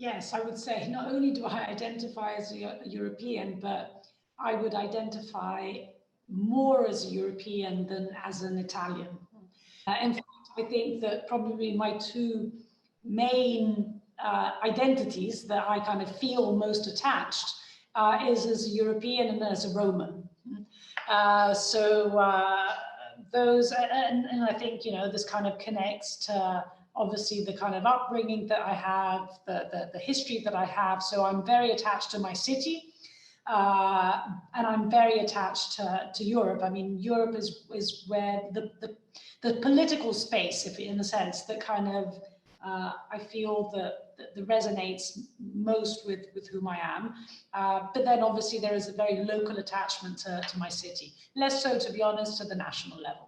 yes, I would say not only do I identify as a European, but I would identify more as a European than as an Italian. In fact, I think that probably my two main identities that I kind of feel most attached is as a European and as a Roman. Those, and I think, you know, this kind of connects to obviously the kind of upbringing that I have, the history that I have. So I'm very attached to my city. And I'm very attached to Europe. I mean, Europe is where the political space, if in a sense, that kind of I feel that resonates most with whom I am. But then obviously there is a very local attachment to my city. Less so, to be honest, to the national level.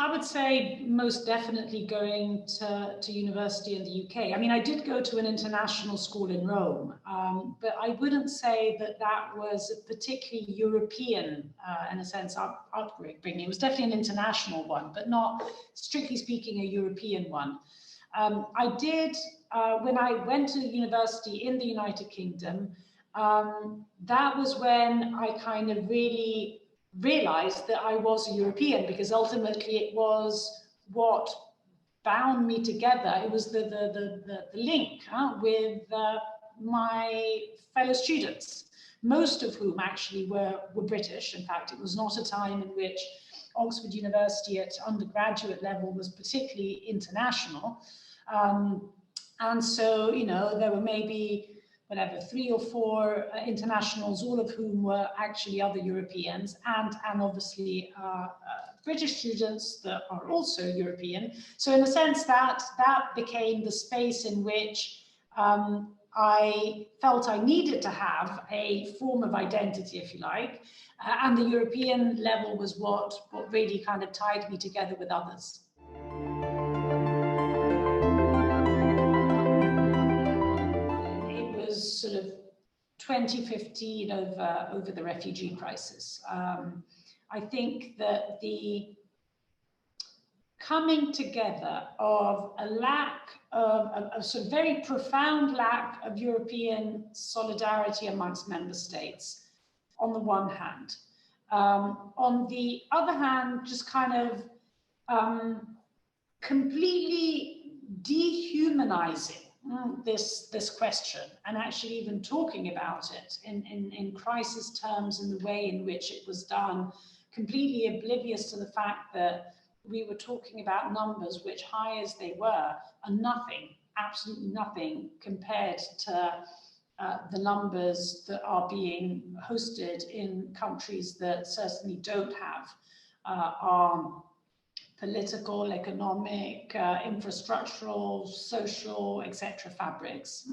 I would say most definitely going to university in the UK. I mean, I did go to an international school in Rome, but I wouldn't say that that was a particularly European, in a sense, upbringing. It was definitely an international one, but not, strictly speaking, a European one. I did, when I went to university in the United Kingdom, that was when I kind of really realized that I was a European, because ultimately it was what bound me together. It was the link with my fellow students, most of whom actually were British. In fact, it was not a time in which Oxford University at undergraduate level was particularly international. And so, you know, there were maybe whatever, 3 or 4 internationals, all of whom were actually other Europeans, and obviously British students that are also European. So in a sense, that became the space in which I felt I needed to have a form of identity, if you like, and the European level was what really kind of tied me together with others. Sort of 2015 over the refugee crisis. I think that the coming together of a lack of a sort of very profound lack of European solidarity amongst member states on the one hand. On the other hand, just kind of completely dehumanizing this question, and actually even talking about it in crisis terms in the way in which it was done, completely oblivious to the fact that we were talking about numbers which, high as they were, are nothing, absolutely nothing, compared to the numbers that are being hosted in countries that certainly don't have our political, economic, infrastructural, social, etc. fabrics.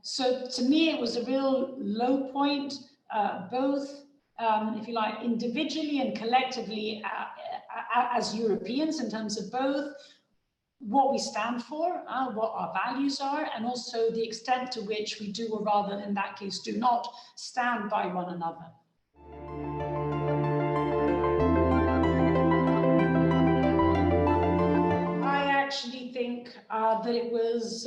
So to me, it was a real low point, both, if you like, individually and collectively as Europeans, in terms of both what we stand for, what our values are, and also the extent to which we do, or rather in that case, do not stand by one another. Actually think that it was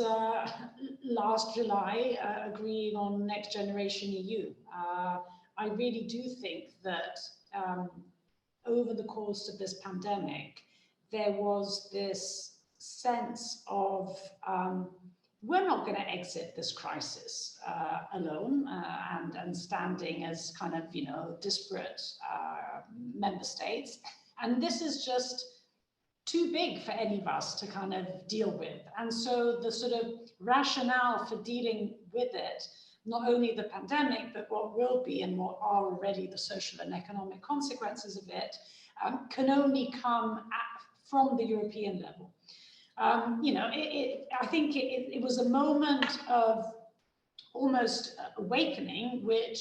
last July agreeing on Next Generation EU. I really do think that over the course of this pandemic, there was this sense of we're not going to exit this crisis alone and standing as kind of, you know, disparate member states. And this is just too big for any of us to kind of deal with. And so the sort of rationale for dealing with it, not only the pandemic, but what will be and what are already the social and economic consequences of it, can only come from the European level. You know, I think it was a moment of almost awakening, which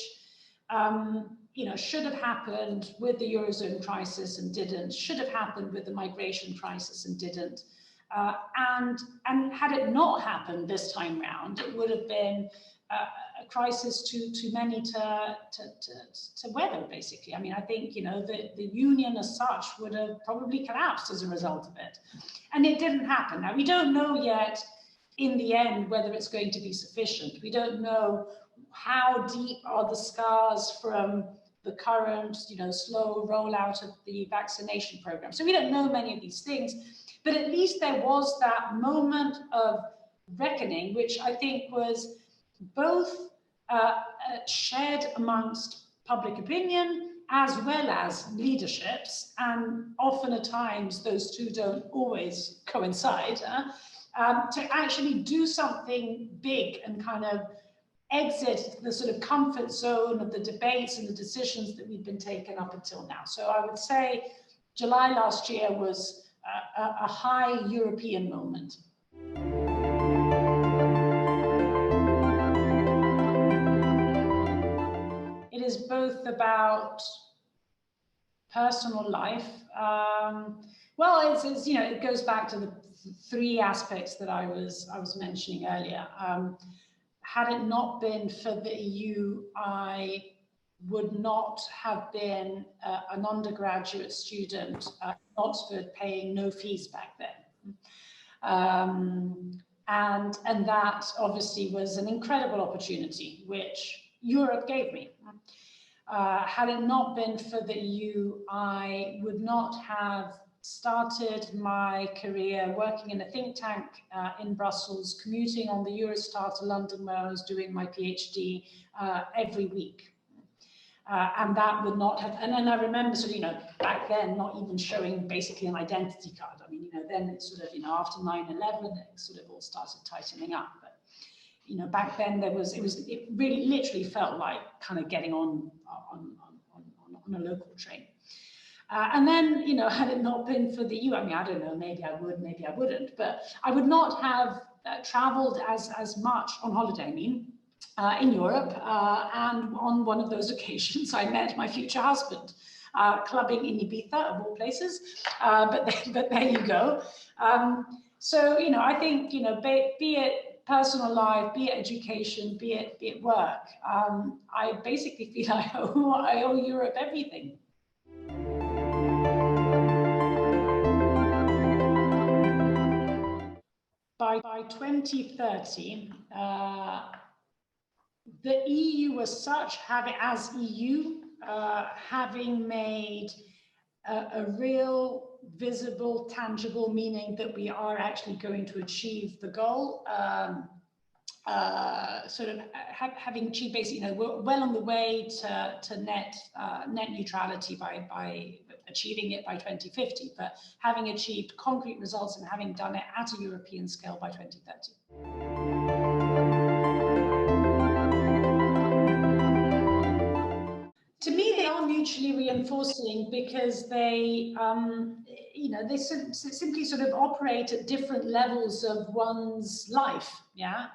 you know, should have happened with the Eurozone crisis and didn't, should have happened with the migration crisis and didn't. And had it not happened this time round, it would have been a crisis too many to weather, basically. I mean, I think, you know, the union as such would have probably collapsed as a result of it. And it didn't happen. Now, we don't know yet in the end whether it's going to be sufficient. We don't know how deep are the scars from the current, you know, slow rollout of the vaccination program. So we don't know many of these things, but at least there was that moment of reckoning, which I think was both shared amongst public opinion as well as leaderships, and often at times those two don't always coincide, to actually do something big and kind of exit the sort of comfort zone of the debates and the decisions that we've been taking up until now. So I would say July last year was a high European moment. It is both about personal life. Well, it's you know, it goes back to the three aspects that I was mentioning earlier. Had it not been for the EU, I would not have been an undergraduate student at Oxford, paying no fees back then. And that obviously was an incredible opportunity, which Europe gave me. Had it not been for the EU, I would not have started my career working in a think tank in Brussels, commuting on the Eurostar to London, where I was doing my PhD every week. And that would not have, and then I remember sort of, you know, back then not even showing basically an identity card. I mean, you know, then it's sort of, you know, after 9/11, it sort of all started tightening up. But, you know, back then it really literally felt like kind of getting on a local train. And then, you know, had it not been for the EU, I mean, I don't know, maybe I would, maybe I wouldn't, but I would not have traveled as much on holiday, I mean, in Europe. And on one of those occasions, I met my future husband, clubbing in Ibiza, of all places. But there you go. So, you know, I think, you know, be it personal life, be it education, be it work, I basically feel I owe Europe everything. By 2030, the EU as such, having made a real, visible, tangible, meaning that we are actually going to achieve the goal, sort of having achieved basically, you know, we're well on the way to net neutrality by achieving it by 2050, but having achieved concrete results and having done it at a European scale by 2030. To me, they are mutually reinforcing because they, you know, they simply sort of operate at different levels of one's life. Yeah.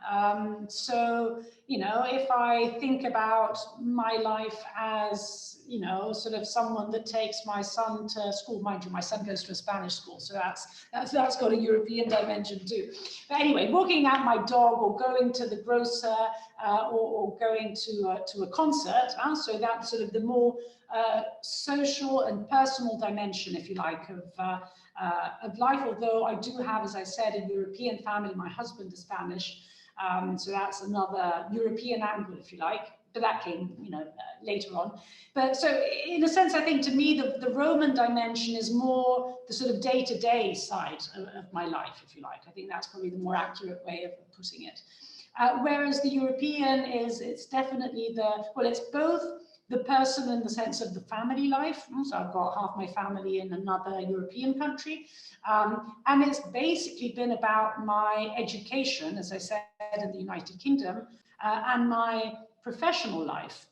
So, you know, if I think about my life as, you know, sort of someone that takes my son to school, mind you, my son goes to a Spanish school, so that's got a European dimension too. But anyway, walking out my dog or going to the grocer or going to a concert, so that's sort of the more social and personal dimension, if you like, of life. Although I do have, as I said, a European family. My husband is Spanish, so that's another European angle, if you like. But that came, you know, later on. But so, in a sense, I think to me the Roman dimension is more the sort of day-to-day side of my life, if you like. I think that's probably the more accurate way of putting it. Whereas the European it's definitely it's both the person in the sense of the family life. So I've got half my family in another European country. And it's basically been about my education, as I said, in the United Kingdom, and my professional life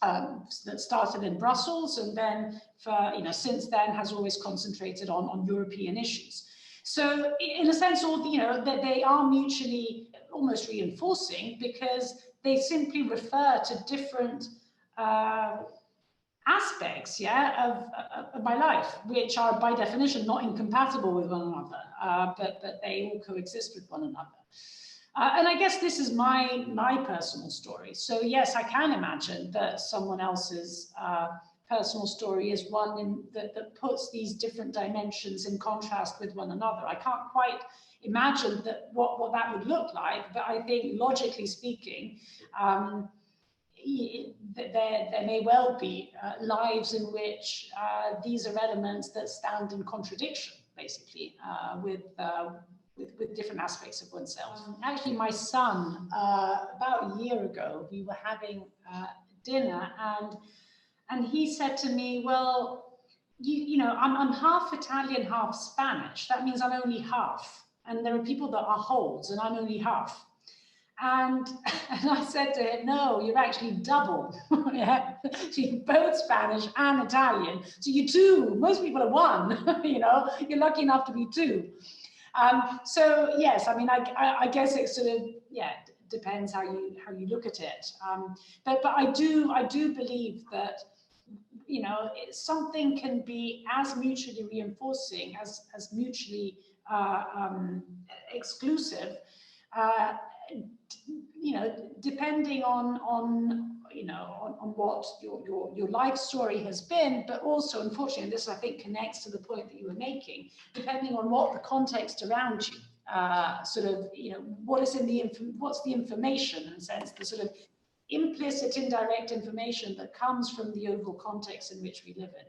that started in Brussels, and then since then has always concentrated on European issues. So in a sense, that they are mutually almost reinforcing, because they simply refer to different aspects, of my life, which are by definition not incompatible with one another, but they all coexist with one another. And I guess this is my personal story. So yes, I can imagine that someone else's personal story is one that puts these different dimensions in contrast with one another. I can't quite imagine that what that would look like, but I think logically speaking, there may well be lives in which these are elements that stand in contradiction, basically, with different aspects of oneself. Actually, my son, about a year ago, we were having dinner, and he said to me, well, you know, I'm half Italian, half Spanish. That means I'm only half. And there are people that are wholes, and I'm only half. And I said to him, no, you're actually double. Yeah? So you're both Spanish and Italian. So you're two. Most people are one. You know, you're lucky enough to be two. So yes, I mean, I guess it sort of, yeah, depends how you look at it. But I do believe that, you know, something can be as mutually reinforcing as mutually exclusive. You know, depending on you know, on what your life story has been, but also, unfortunately, this I think connects to the point that you were making, depending on what the context around you, sort of, you know, what's the information, in a sense, the sort of implicit, indirect information that comes from the overall context in which we live in.